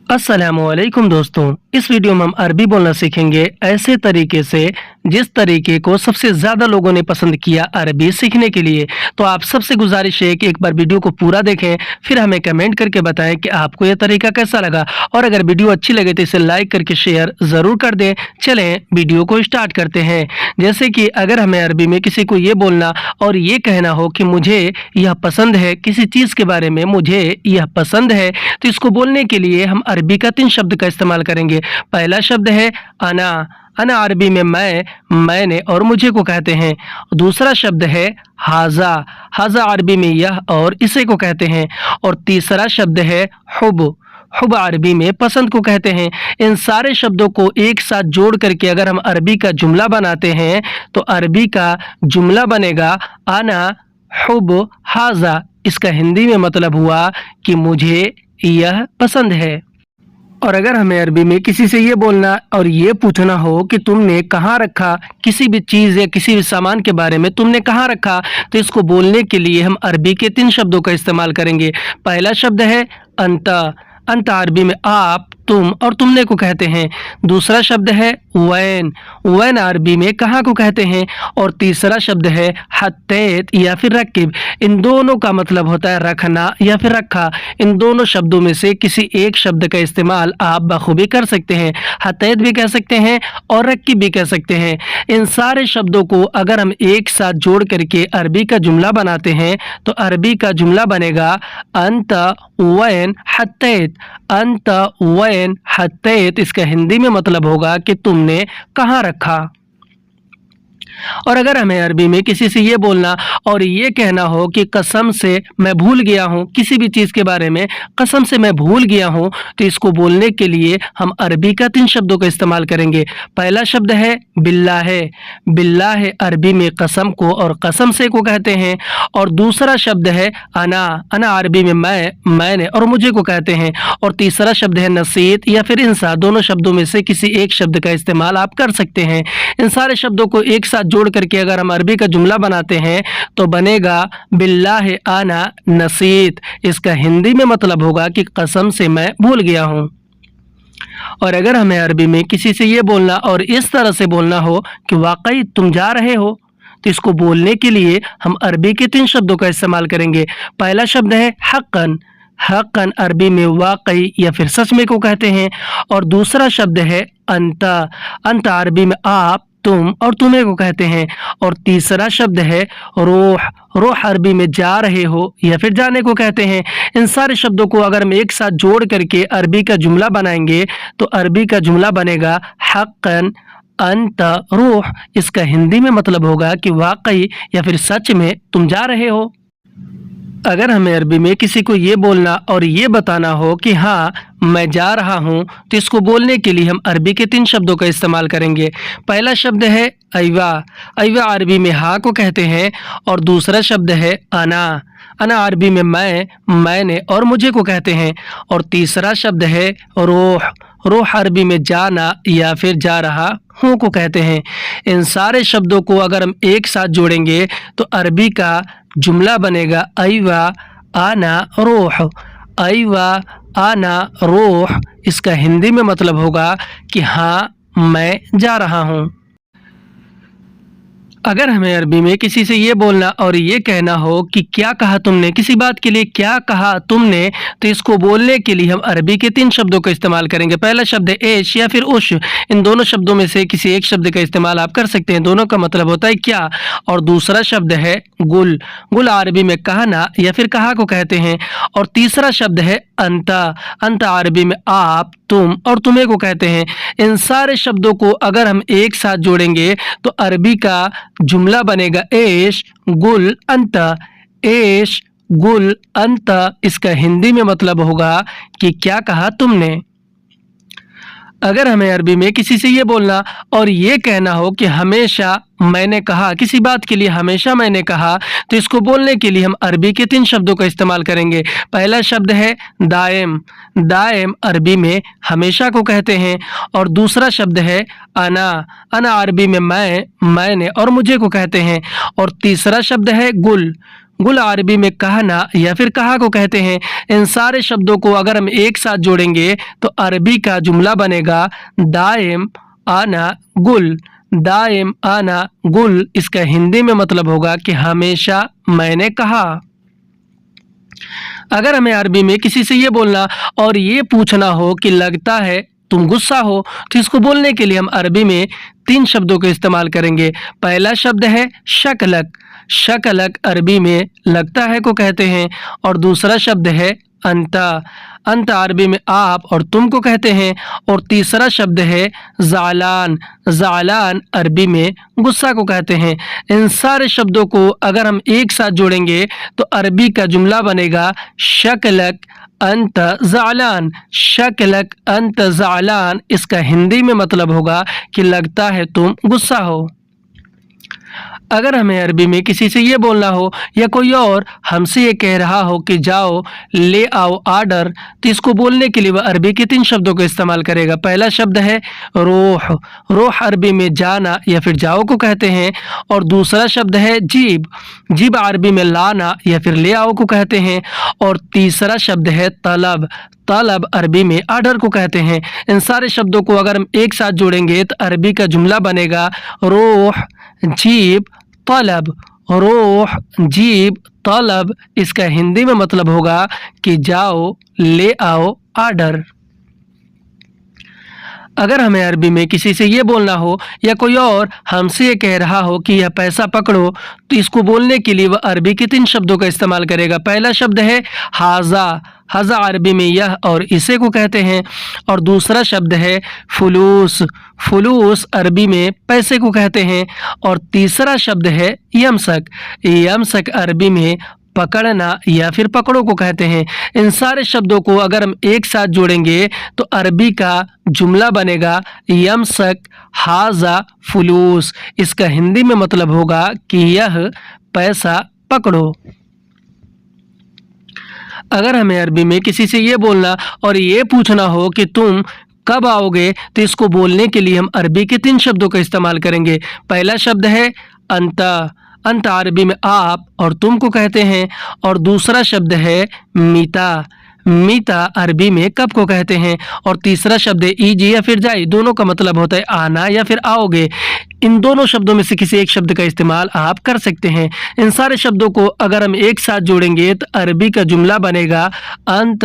अस्सलामुअलैकुम दोस्तों, इस वीडियो में हम अरबी बोलना सीखेंगे ऐसे तरीके से जिस तरीके को सबसे ज़्यादा लोगों ने पसंद किया अरबी सीखने के लिए। तो आप सबसे गुजारिश है कि एक बार वीडियो को पूरा देखें, फिर हमें कमेंट करके बताएं कि आपको यह तरीका कैसा लगा, और अगर वीडियो अच्छी लगे तो इसे लाइक करके शेयर ज़रूर कर दें। चलें वीडियो को स्टार्ट करते हैं। जैसे कि अगर हमें अरबी में किसी को ये बोलना और ये कहना हो कि मुझे यह पसंद है, किसी चीज़ के बारे में मुझे यह पसंद है, तो इसको बोलने के लिए हम अरबी का 3 शब्द का इस्तेमाल करेंगे। पहला शब्द है अना। अना अरबी में मैं, मैंने और मुझे को कहते हैं। दूसरा शब्द है हाजा। हाजा अरबी में यह और इसे को कहते हैं। और तीसरा शब्द है हुब। हुब अरबी में पसंद को कहते हैं। इन सारे शब्दों को एक साथ जोड़ करके अगर हम अरबी का जुमला बनाते हैं तो अरबी का जुमला बनेगा अना हुब हाजा। इसका हिंदी में मतलब हुआ कि मुझे यह पसंद है। और अगर हमें अरबी में किसी से ये बोलना और ये पूछना हो कि तुमने कहाँ रखा, किसी भी चीज़ या किसी भी सामान के बारे में तुमने कहाँ रखा, तो इसको बोलने के लिए हम अरबी के 3 शब्दों का इस्तेमाल करेंगे। पहला शब्द है अंता। अंता अरबी में आप, तुम और तुमने को कहते हैं। दूसरा शब्द है वैन। वैन अरबी में कहाँ को कहते हैं। और तीसरा शब्द है हत्तैत या फिर रकीब। इन दोनों का मतलब होता है रखना या फिर रखा। इन दोनों शब्दों में से किसी एक शब्द का इस्तेमाल आप बखूबी कर सकते हैं। हत्तैत भी कह सकते हैं और रकीब भी कह सकते हैं। इन सारे शब्दों को अगर हम एक साथ जोड़ करके अरबी का जुमला बनाते हैं तो अरबी का जुमला बनेगा अंत वैन हत्तैत। अंत वैन हत्तैत। इसका हिंदी में मतलब होगा कि तुमने कहाँ रखा। और अगर हमें अरबी में किसी से ये बोलना और ये कहना हो कि कसम से मैं भूल गया हूँ, किसी भी चीज़ के बारे में कसम से मैं भूल गया हूँ, तो इसको बोलने के लिए हम अरबी का 3 शब्दों का इस्तेमाल करेंगे। पहला शब्द है बिल्लाह। बिल्लाह अरबी में कसम को और कसम से को कहते हैं। और दूसरा शब्द है अना। अना अरबी में मैं, मैंने और मुझे को कहते हैं। और तीसरा शब्द है नसीत या फिर इंसा। दोनों शब्दों में से किसी एक शब्द का इस्तेमाल आप कर सकते हैं। इन सारे शब्दों को एक साथ जोड़ करके अगर हम अरबी का जुमला बनाते हैं तो बनेगा बिल्लाह आना नसीत। इसका हिंदी में मतलब होगा कि कसम से मैं भूल गया हूँ। और अगर हमें अरबी में किसी से ये बोलना और इस तरह से बोलना हो कि वाकई तुम जा रहे हो, तो इसको बोलने के लिए हम अरबी के 3 शब्दों का इस्तेमाल करेंगे। पहला शब्द है हक्कन। हक्कन अरबी में वाकई या फिर सच में को कहते हैं। और दूसरा शब्द है अंता। अंता अरबी में आप, तुम और तुम्हें को कहते हैं। और तीसरा शब्द है रोह। रोह अरबी में जा रहे हो या फिर जाने को कहते हैं। इन सारे शब्दों को अगर हम एक साथ जोड़ करके अरबी का जुमला बनाएंगे तो अरबी का जुमला बनेगा हक्कन अंत रूह। इसका हिंदी में मतलब होगा कि वाकई या फिर सच में तुम जा रहे हो। अगर हमें अरबी में किसी को ये बोलना और ये बताना हो कि हाँ मैं जा रहा हूँ, तो इसको बोलने के लिए हम अरबी के 3 शब्दों का इस्तेमाल करेंगे। पहला शब्द है अयवा। अयवा अरबी में हाँ को कहते हैं। और दूसरा शब्द है अना। अना अरबी में मैं, मैंने और मुझे को कहते हैं। और तीसरा शब्द है रोह। रोह अरबी में जाना या फिर जा रहा हूँ को कहते हैं। इन सारे शब्दों को अगर हम एक साथ जोड़ेंगे तो अरबी का जुमला बनेगा अयवा आना रोह। अयवा आना रोह। इसका हिंदी में मतलब होगा कि हाँ मैं जा रहा हूँ। अगर हमें अरबी में किसी से ये बोलना और ये कहना हो कि क्या कहा तुमने, किसी बात के लिए क्या कहा तुमने, तो इसको बोलने के लिए हम अरबी के 3 शब्दों का इस्तेमाल करेंगे। पहला शब्द है एश या फिर उश। इन दोनों शब्दों में से किसी एक शब्द का इस्तेमाल आप कर सकते हैं। दोनों का मतलब होता है क्या। और दूसरा शब्द है गुल। गुल अरबी में कहना या फिर कहा को कहते हैं। और तीसरा शब्द है अंता। अंता अरबी में आप, तुम और तुम्हें को कहते हैं। इन सारे शब्दों को अगर हम एक साथ जोड़ेंगे तो अरबी का जुमला बनेगा एश गुल अंता। एश गुल अंता। इसका हिंदी में मतलब होगा कि क्या कहा तुमने। अगर हमें अरबी में किसी से ये बोलना और ये कहना हो कि हमेशा मैंने कहा, किसी बात के लिए हमेशा मैंने कहा, तो इसको बोलने के लिए हम अरबी के 3 शब्दों का इस्तेमाल करेंगे। पहला शब्द है दायम। दायम अरबी में हमेशा को कहते हैं। और दूसरा शब्द है अना। अना अरबी में मैं, मैंने और मुझे को कहते हैं। और तीसरा शब्द है गुल। गुल अरबी में कहना या फिर कहा को कहते हैं। इन सारे शब्दों को अगर हम एक साथ जोड़ेंगे तो अरबी का जुमला बनेगा दाइम आना गुल। दाइम आना गुल इसका हिंदी में मतलब होगा कि हमेशा मैंने कहा। अगर हमें अरबी में किसी से ये बोलना और ये पूछना हो कि लगता है तुम गुस्सा हो, तो इसको बोलने के लिए हम अरबी में 3 शब्दों का इस्तेमाल करेंगे। पहला शब्द है शकलक। शकलक अरबी में लगता है को कहते हैं। और दूसरा शब्द है अंता। अंत अरबी में आप और तुम को कहते हैं। और तीसरा शब्द है ज़ालान। ज़ालान अरबी में गुस्सा को कहते हैं। इन सारे शब्दों को अगर हम एक साथ जोड़ेंगे तो अरबी का जुमला बनेगा शकलक अंत ज़ालान। शकलक अंत ज़ालान इसका हिंदी में मतलब होगा कि लगता है तुम गुस्सा हो। अगर हमें अरबी में किसी से ये बोलना हो या कोई और हमसे ये कह रहा हो कि जाओ ले आओ आर्डर, तो इसको बोलने के लिए वह अरबी के 3 शब्दों का इस्तेमाल करेगा। पहला शब्द है रोह। रोह अरबी में जाना या फिर जाओ को कहते हैं। और दूसरा शब्द है जीब। जीब अरबी में लाना या फिर ले आओ को कहते हैं। और तीसरा शब्द है तलब। तलब अरबी में आर्डर को कहते हैं। इन सारे शब्दों को अगर हम एक साथ जोड़ेंगे तो अरबी का जुमला बनेगा रोह जीब तलब। रोह जीब तलब इसका हिंदी में मतलब होगा कि जाओ ले आओ आर्डर। अगर हमें अरबी में किसी से ये बोलना हो या कोई और हमसे ये कह रहा हो कि यह पैसा पकड़ो, तो इसको बोलने के लिए वह अरबी के 3 शब्दों का इस्तेमाल करेगा। पहला शब्द है हाजा। हाजा अरबी में यह और इसे को कहते हैं। और दूसरा शब्द है फुलूस। फुलूस अरबी में पैसे को कहते हैं। और तीसरा शब्द है यमसक। यमसक अरबी में पकड़ना या फिर पकड़ो को कहते हैं। इन सारे शब्दों को अगर हम एक साथ जोड़ेंगे तो अरबी का जुमला बनेगा यमसक हाजा फुलूस। इसका हिंदी में मतलब होगा कि यह पैसा पकड़ो। अगर हमें अरबी में किसी से ये बोलना और ये पूछना हो कि तुम कब आओगे, तो इसको बोलने के लिए हम अरबी के 3 शब्दों का इस्तेमाल करेंगे। पहला शब्द है अंता। अंत अरबी में आप और तुम को कहते हैं। और दूसरा शब्द है मीता। मीता अरबी में कब को कहते हैं। और तीसरा शब्द है ईजी या फिर जाई। दोनों का मतलब होता है आना या फिर आओगे। इन दोनों शब्दों में से किसी एक शब्द का इस्तेमाल आप कर सकते हैं। इन सारे शब्दों को अगर हम एक साथ जोड़ेंगे तो अरबी का जुमला बनेगा अंत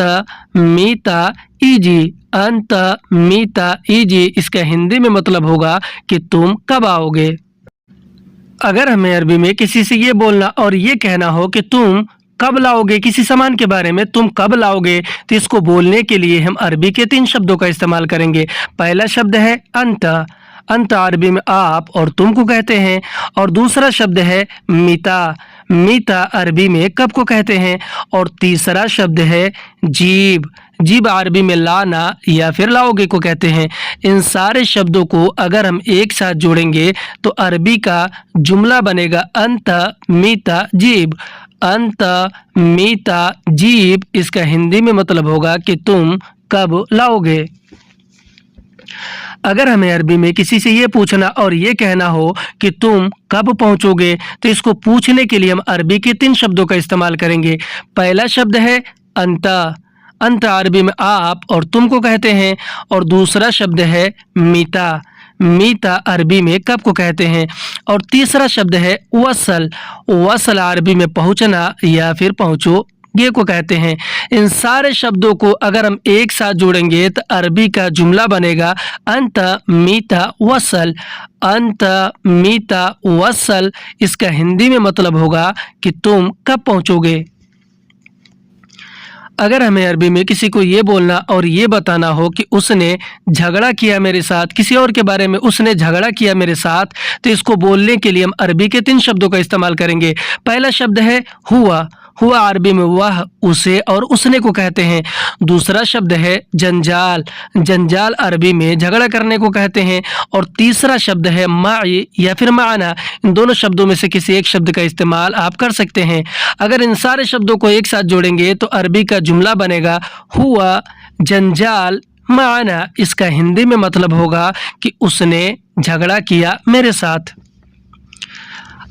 मीता ईजी। अंत मीता ईजी इसका हिंदी में मतलब होगा कि तुम कब आओगे। अगर हमें अरबी में किसी से ये बोलना और ये कहना हो कि तुम कब लाओगे किसी सामान के बारे में, तुम कब लाओगे, तो इसको बोलने के लिए हम अरबी के 3 शब्दों का इस्तेमाल करेंगे। पहला शब्द है अंत। अंत अरबी में आप और तुम को कहते हैं। और दूसरा शब्द है मीता। मीता अरबी में कब को कहते हैं। और तीसरा शब्द है जीब। जीब अरबी में लाना या फिर लाओगे को कहते हैं। इन सारे शब्दों को अगर हम एक साथ जोड़ेंगे तो अरबी का जुमला बनेगा अंत मीता जीब। अंत मीता जीब इसका हिंदी में मतलब होगा कि तुम कब लाओगे। अगर हमें अरबी में किसी से ये पूछना और ये कहना हो कि तुम कब पहुंचोगे, तो इसको पूछने के लिए हम अरबी के 3 शब्दों का इस्तेमाल करेंगे। पहला शब्द है अंता। अंत अरबी में आप और तुम को कहते हैं। और दूसरा शब्द है मीता। मीता अरबी में कब को कहते हैं। और तीसरा शब्द है वसल। वसल अरबी में पहुंचना या फिर पहुंचोगे को कहते हैं। इन सारे शब्दों को अगर हम एक साथ जोड़ेंगे तो अरबी का जुमला बनेगा अंत मीता वसल। अंत मीता वसल इसका हिंदी में मतलब होगा कि तुम कब पहुंचोगे। अगर हमें अरबी में किसी को ये बोलना और ये बताना हो कि उसने झगड़ा किया मेरे साथ, किसी और के बारे में उसने झगड़ा किया मेरे साथ, तो इसको बोलने के लिए हम अरबी के 3 शब्दों का इस्तेमाल करेंगे। पहला शब्द है हुआ। हुआ अरबी में वह उसे और उसने को कहते हैं। दूसरा शब्द है जंजाल। जंजाल अरबी में झगड़ा करने को कहते हैं। और तीसरा शब्द है माई या फिर माना। इन दोनों शब्दों में से किसी एक शब्द का इस्तेमाल आप कर सकते हैं। अगर इन सारे शब्दों को एक साथ जोड़ेंगे तो अरबी का जुमला बनेगा हुआ जंजाल माना। इसका हिंदी में मतलब होगा कि उसने झगड़ा किया मेरे साथ।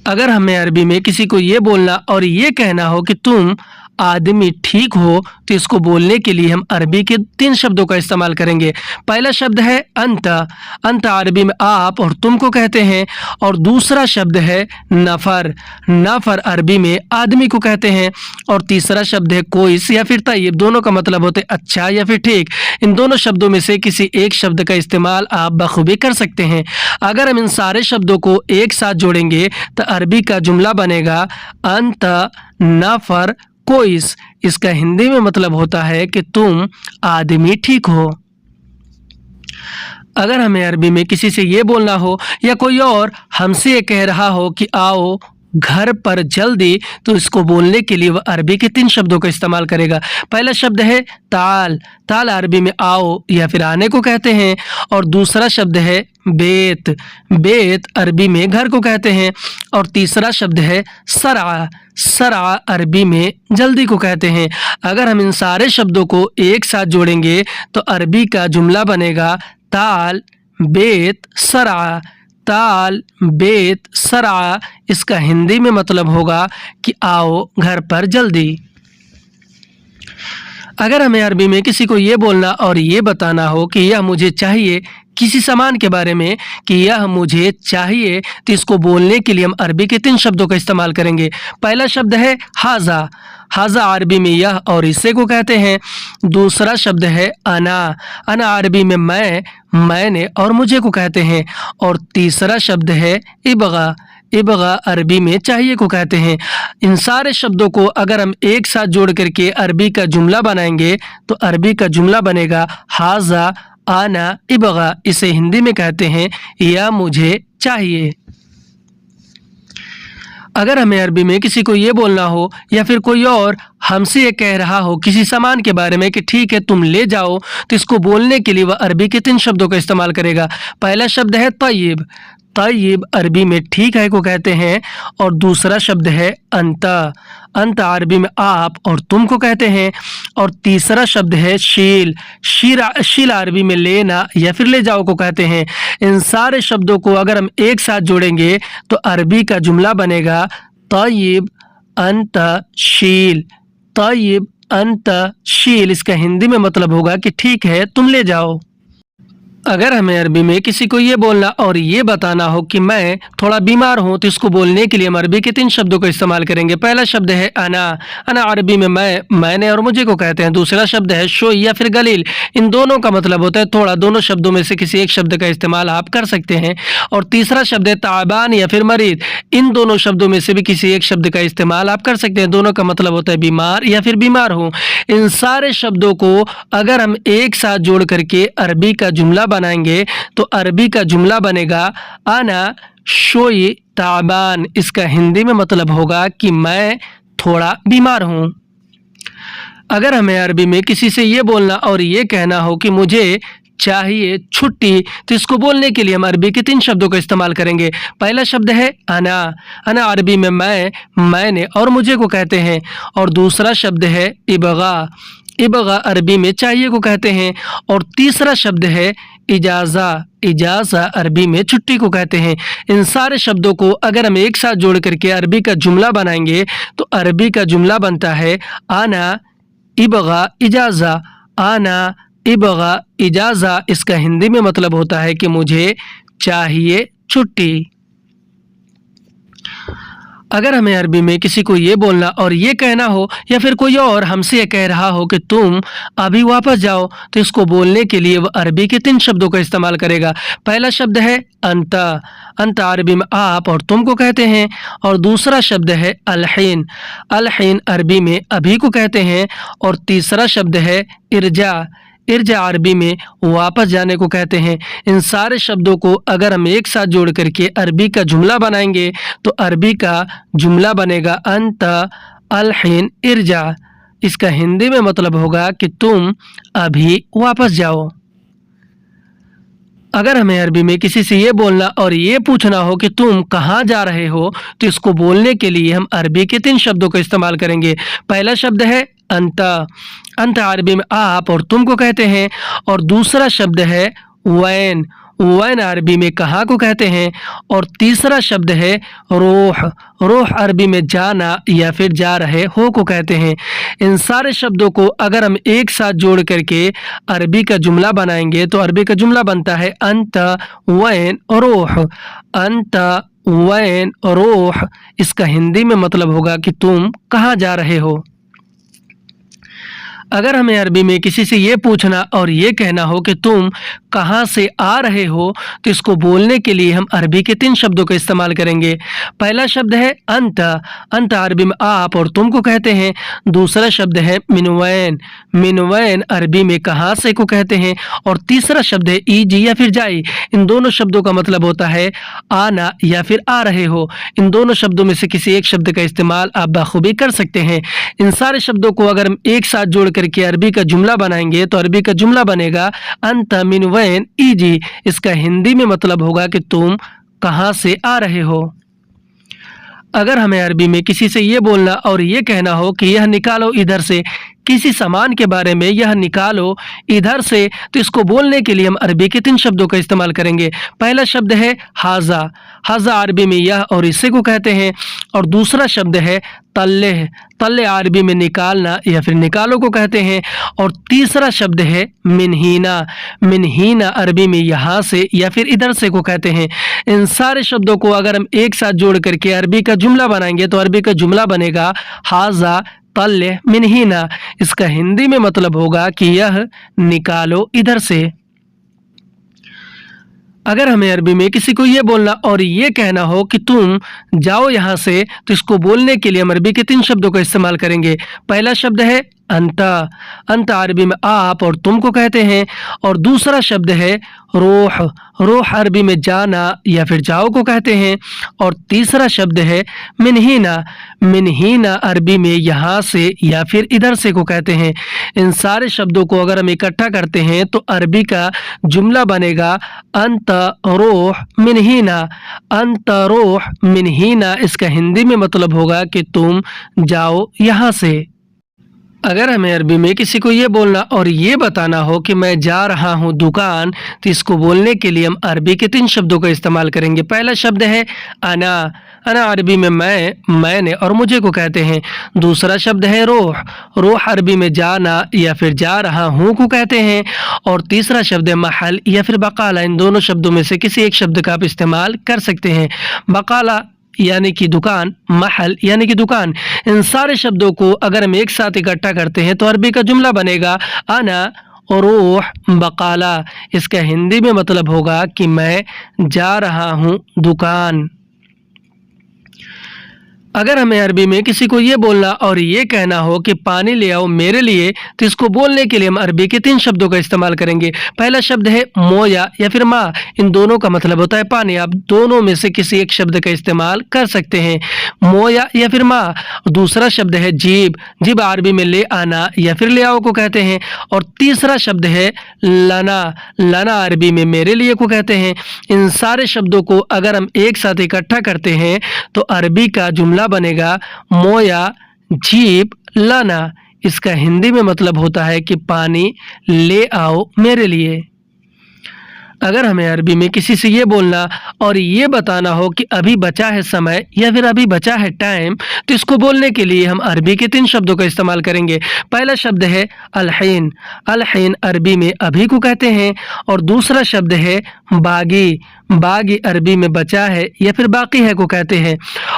अगर हमें अरबी में किसी को ये बोलना और ये कहना हो कि तुम आदमी ठीक हो, तो इसको बोलने के लिए हम अरबी के 3 शब्दों का इस्तेमाल करेंगे। पहला शब्द है अंत। अंत अरबी में आप और तुम को कहते हैं। और दूसरा शब्द है नफ़र। नफ़र अरबी में आदमी को कहते हैं। और तीसरा शब्द है कोइस या फिर तय्यब। दोनों का मतलब होते हैं अच्छा या फिर ठीक। इन दोनों शब्दों में से किसी एक शब्द का इस्तेमाल आप बखूबी कर सकते हैं। अगर हम इन सारे शब्दों को एक साथ जोड़ेंगे तो अरबी का जुमला बनेगा अंत नफ़र कोइस। इसका हिंदी में मतलब होता है कि तुम आदमी ठीक हो। अगर हमें अरबी में किसी से ये बोलना हो या कोई और हमसे ये कह रहा हो कि आओ घर पर जल्दी, तो इसको बोलने के लिए वह अरबी के 3 शब्दों का इस्तेमाल करेगा। पहला शब्द है ताल। ताल अरबी में आओ या फिर आने को कहते हैं। और दूसरा शब्द है बेत। बेत अरबी में घर को कहते हैं। और तीसरा शब्द है सरा। सरा अरबी में जल्दी को कहते हैं। अगर हम इन सारे शब्दों को एक साथ जोड़ेंगे तो अरबी का जुमला बनेगा ताल बेत सरा। ताल बेत सरा। इसका हिंदी में मतलब होगा कि आओ घर पर जल्दी। अगर हमें अरबी में किसी को ये बोलना और ये बताना हो कि यह मुझे चाहिए, किसी सामान के बारे में कि यह मुझे चाहिए, तो इसको बोलने के लिए हम अरबी के 3 शब्दों का इस्तेमाल करेंगे। पहला शब्द है हाजा। हाजा अरबी में यह और इसे को कहते हैं। दूसरा शब्द है अना। अना अरबी में मैं, मैंने और मुझे को कहते हैं। और तीसरा शब्द है इबगा। इबगा अरबी में चाहिए को कहते हैं। इन सारे शब्दों को अगर हम एक साथ जोड़ करके अरबी का जुमला बनाएंगे तो अरबी का जुमला बनेगा हाजा आना इबगा। इसे हिंदी में कहते हैं यह मुझे चाहिए। अगर हमें अरबी में किसी को ये बोलना हो या फिर कोई और हमसे ये कह रहा हो किसी सामान के बारे में कि ठीक है तुम ले जाओ, तो इसको बोलने के लिए वह अरबी के 3 शब्दों का इस्तेमाल करेगा। पहला शब्द है तय्यब। तय्यब अरबी में ठीक है को कहते हैं। और दूसरा शब्द है अंता। अंत अरबी में आप और तुम को कहते हैं। और तीसरा शब्द है शील। शील अरबी में लेना या फिर ले जाओ को कहते हैं। इन सारे शब्दों को अगर हम एक साथ जोड़ेंगे तो अरबी का जुमला बनेगा तय्यब अंत शील। तय्यब अंत शील। इसका हिंदी में मतलब होगा कि ठीक है तुम ले जाओ। अगर हमें अरबी में किसी को ये बोलना और ये बताना हो कि मैं थोड़ा बीमार हूँ, तो इसको बोलने के लिए हम अरबी के 3 शब्दों का इस्तेमाल करेंगे। पहला शब्द है अना। अना अरबी में मैं, मैंने और मुझे को कहते हैं। दूसरा शब्द है शोई या फिर गलील। इन दोनों का मतलब होता है थोड़ा। दोनों शब्दों में से किसी एक शब्द का इस्तेमाल आप कर सकते हैं। और तीसरा शब्द है ताबान या फिर मरीद। इन दोनों शब्दों में से भी किसी एक शब्द का इस्तेमाल आप कर सकते हैं। दोनों का मतलब होता है बीमार या फिर बीमार हूँ। इन सारे शब्दों को अगर हम एक साथ जोड़ करके अरबी का जुमला बनाएंगे तो अरबी का जुमला बनेगा अना शोई ताबान। इसका हिंदी में मतलब होगा कि मैं थोड़ा बीमार हूँ। अगर हमें अरबी में किसी से ये बोलना और ये कहना हो कि मुझे चाहिए छुट्टी, तो इसको बोलने के लिए हम अरबी के 3 शब्दों का इस्तेमाल करेंगे। पहला शब्द है अना। अना अरबी में मैं, मैंने और मुझे को कहते हैं। और दूसरा शब्द है इबगा। इबगा अरबी में चाहिए को कहते हैं। और तीसरा शब्द है इजाज़ा। इजाज़ा अरबी में छुट्टी को कहते हैं। इन सारे शब्दों को अगर हम एक साथ जोड़ करके अरबी का जुमला बनाएंगे तो अरबी का जुमला बनता है आना इबगा इजाज़ा। आना इबगा इजाज़ा। इसका हिंदी में मतलब होता है कि मुझे चाहिए छुट्टी। अगर हमें अरबी में किसी को ये बोलना और ये कहना हो या फिर कोई और हमसे ये कह रहा हो कि तुम अभी वापस जाओ, तो इसको बोलने के लिए वह अरबी के 3 शब्दों का इस्तेमाल करेगा। पहला शब्द है अंता। अंता अरबी में आप और तुम को कहते हैं। और दूसरा शब्द है अलहीन। अलहीन अरबी में अभी को कहते हैं। और तीसरा शब्द है इरजा। इरजा अरबी में वापस जाने को कहते हैं। इन सारे शब्दों को अगर हम एक साथ जोड़ करके अरबी का जुमला बनाएंगे तो अरबी का जुमला बनेगा अंत अलहीन इरजा। इसका हिंदी में मतलब होगा कि तुम अभी वापस जाओ। अगर हमें अरबी में किसी से ये बोलना और ये पूछना हो कि तुम कहाँ जा रहे हो, तो इसको बोलने के लिए हम अरबी के 3 शब्दों का इस्तेमाल करेंगे। पहला शब्द है अंता। अंता अरबी में आप और तुम को कहते हैं। और दूसरा शब्द है वैन। वैन अरबी में कहाँ को कहते हैं। और तीसरा शब्द है रोह। रोह अरबी में जाना या फिर जा रहे हो को कहते हैं। इन सारे शब्दों को अगर हम एक साथ जोड़ करके अरबी का जुमला बनाएंगे तो अरबी का जुमला बनता है अंत वैन रोह। अंत वैन रोह, इसका हिंदी में मतलब होगा कि तुम कहाँ जा रहे हो। अगर हमें अरबी में किसी से ये पूछना और ये कहना हो कि तुम कहाँ से आ रहे हो, तो इसको बोलने के लिए हम अरबी के 3 शब्दों का इस्तेमाल करेंगे। पहला शब्द है अंत। अंत अरबी में आप और तुम को कहते हैं। दूसरा शब्द है मिनवैन। मिनवैन अरबी में कहाँ से को कहते हैं। और तीसरा शब्द है ईजी या फिर जाई। इन दोनों शब्दों का मतलब होता है आना या फिर आ रहे हो। इन दोनों शब्दों में से किसी एक शब्द का इस्तेमाल आप बखूबी कर सकते हैं। इन सारे शब्दों को अगर हम एक साथ जोड़ करके अरबी का जुमला बनाएंगे तो अरबी का जुमला बनेगा अंत मिन वैन ईजी। इसका हिंदी में मतलब होगा कि तुम कहाँ से आ रहे हो। अगर हमें अरबी में किसी से ये बोलना और ये कहना हो कि यह निकालो इधर से, किसी सामान के बारे में यह निकालो इधर से, तो इसको बोलने के लिए हम अरबी के 3 शब्दों का इस्तेमाल करेंगे। पहला शब्द है हाजा। हाजा अरबी में यह और इससे को कहते हैं। और दूसरा शब्द है तल्ले। तल्ले अरबी में निकालना या फिर निकालो को कहते हैं। और तीसरा शब्द है मिनहीना। मिनहीना अरबी में यहाँ से या फिर इधर से को कहते हैं। इन सारे शब्दों को अगर हम एक साथ जोड़ करके अरबी का जुमला बनाएंगे तो अरबी का जुमला बनेगा हाजा तल्ले मिनहीना। इसका हिंदी में मतलब होगा कि यह निकालो इधर से। अगर हमें अरबी में किसी को ये बोलना और ये कहना हो कि तुम जाओ यहाँ से, तो इसको बोलने के लिए हम अरबी के 3 शब्दों का इस्तेमाल करेंगे। पहला शब्द है अंता। अंता अरबी में आप और तुम को कहते हैं। और दूसरा शब्द है रोह। रोह अरबी में जाना या फिर जाओ को कहते हैं। और तीसरा शब्द है मिनहीना। मिनहीना अरबी में यहाँ से या फिर इधर से को कहते हैं। इन सारे शब्दों को अगर हम इकट्ठा करते हैं तो अरबी का जुमला बनेगा अंत रोह मिनहीना। अंत रोह मिनहीना। इसका हिंदी में मतलब होगा कि तुम जाओ यहाँ से। अगर हमें अरबी में किसी को ये बोलना और ये बताना हो कि मैं जा रहा हूँ दुकान, तो इसको बोलने के लिए हम अरबी के 3 शब्दों का इस्तेमाल करेंगे। पहला शब्द है अना। अना अरबी में मैं, मैंने और मुझे को कहते हैं। दूसरा शब्द है रोह। रोह अरबी में जाना या फिर जा रहा हूँ को कहते हैं। और तीसरा शब्द है महल या फिर बकाला। इन दोनों शब्दों में से किसी एक शब्द का आप इस्तेमाल कर सकते हैं। बकाला यानी कि दुकान, महल यानी कि दुकान। इन सारे शब्दों को अगर हम एक साथ इकट्ठा करते हैं तो अरबी का जुमला बनेगा अना रोह बकाला। इसका हिंदी में मतलब होगा कि मैं जा रहा हूँ दुकान। अगर हमें अरबी में किसी को ये बोलना और ये कहना हो कि पानी ले आओ मेरे लिए, तो इसको बोलने के लिए हम अरबी के 3 शब्दों का इस्तेमाल करेंगे। पहला शब्द है मोया या फिर माँ। इन दोनों का मतलब होता है पानी। आप दोनों में से किसी एक शब्द का इस्तेमाल कर सकते हैं, मोया या फिर माँ। दूसरा शब्द है जीब। जीब अरबी में ले आना या फिर ले आओ को कहते हैं। और तीसरा शब्द है लना। लना अरबी में मेरे लिए को कहते हैं। इन सारे शब्दों को अगर हम एक साथ इकट्ठा करते हैं तो अरबी का जुमला बनेगा मोया जीब लाना। इसका हिंदी में मतलब होता है कि पानी ले आओ मेरे लिए। अगर हमें अरबी में किसी से ये बोलना और ये बताना हो कि अभी बचा है समय या फिर अभी बचा है टाइम, तो इसको बोलने के लिए हम अरबी के 3 शब्दों का इस्तेमाल करेंगे। पहला शब्द है अलहीन। अलहीन अरबी में अभी को कहते हैं। और दूसरा शब्द है बागी। बागी अरबी में बचा है या फिर बाकी है को कहते हैं।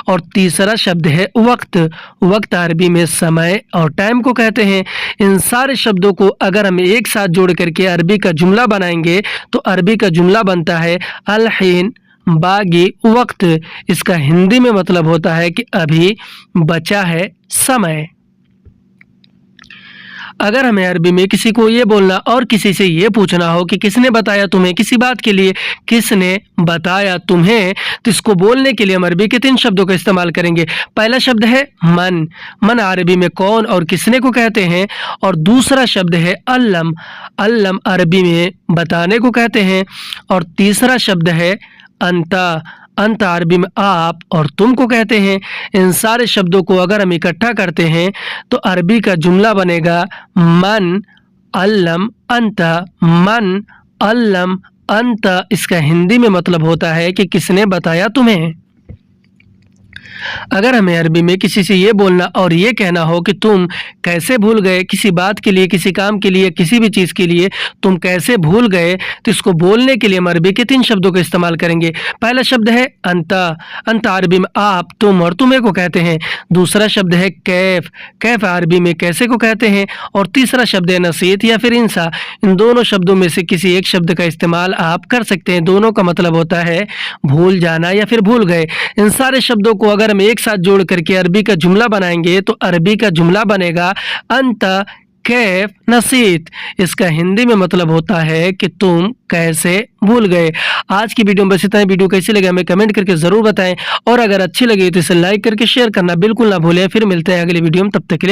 और तीसरा शब्द है वक्त। वक्त अरबी में समय और टाइम को कहते हैं। इन सारे शब्दों को अगर हम एक साथ जोड़ करके अरबी का जुमला बनाएंगे तो अरबी का जुमला बनता है अलहीन बागी वक्त। इसका हिंदी में मतलब होता है कि अभी बचा है समय। अगर हमें अरबी में किसी को ये बोलना और किसी से ये पूछना हो कि किसने बताया तुम्हें किसी बात के लिए, किसने बताया तुम्हें, तो इसको बोलने के लिए हम अरबी के 3 शब्दों का इस्तेमाल करेंगे। पहला शब्द है मन। मन अरबी में कौन और किसने को कहते हैं। और दूसरा शब्द है अल्लम। अल्लम अरबी में बताने को कहते हैं। और तीसरा शब्द है अंता। अंत अरबी में आप और तुम को कहते हैं। इन सारे शब्दों को अगर हम इकट्ठा करते हैं तो अरबी का जुमला बनेगा मन अल्लम अंत। मन अल्लम अंत इसका हिंदी में मतलब होता है कि किसने बताया तुम्हें। अगर हमें अरबी में किसी से ये बोलना और ये कहना हो कि तुम कैसे भूल गए, किसी बात के लिए, किसी काम के लिए, किसी भी चीज़ के लिए तुम कैसे भूल गए, तो इसको बोलने के लिए हम अरबी के 3 शब्दों का इस्तेमाल करेंगे। पहला शब्द है अंता। अंता अरबी में आप, तुम और तुम्हें को कहते हैं। दूसरा शब्द है कैफ। कैफ अरबी में कैसे को कहते हैं। और तीसरा शब्द है नसीत या फिर इंसा। इन दोनों शब्दों में से किसी एक शब्द का इस्तेमाल आप कर सकते हैं। दोनों का मतलब होता है भूल जाना या फिर भूल गए। इन सारे शब्दों को अगर हम एक साथ जोड़ करके अरबी का जुमला बनाएंगे तो अरबी का जुमला बनेगा अंत कैफ नसीत। इसका हिंदी में मतलब होता है कि तुम कैसे भूल गए। आज की वीडियो में बस इतना ही। वीडियो कैसी लगे हमें कमेंट करके जरूर बताएं और अगर अच्छी लगी तो इसे लाइक करके शेयर करना बिल्कुल ना भूलें। फिर मिलते हैं अगली वीडियो में, तब तक के लिए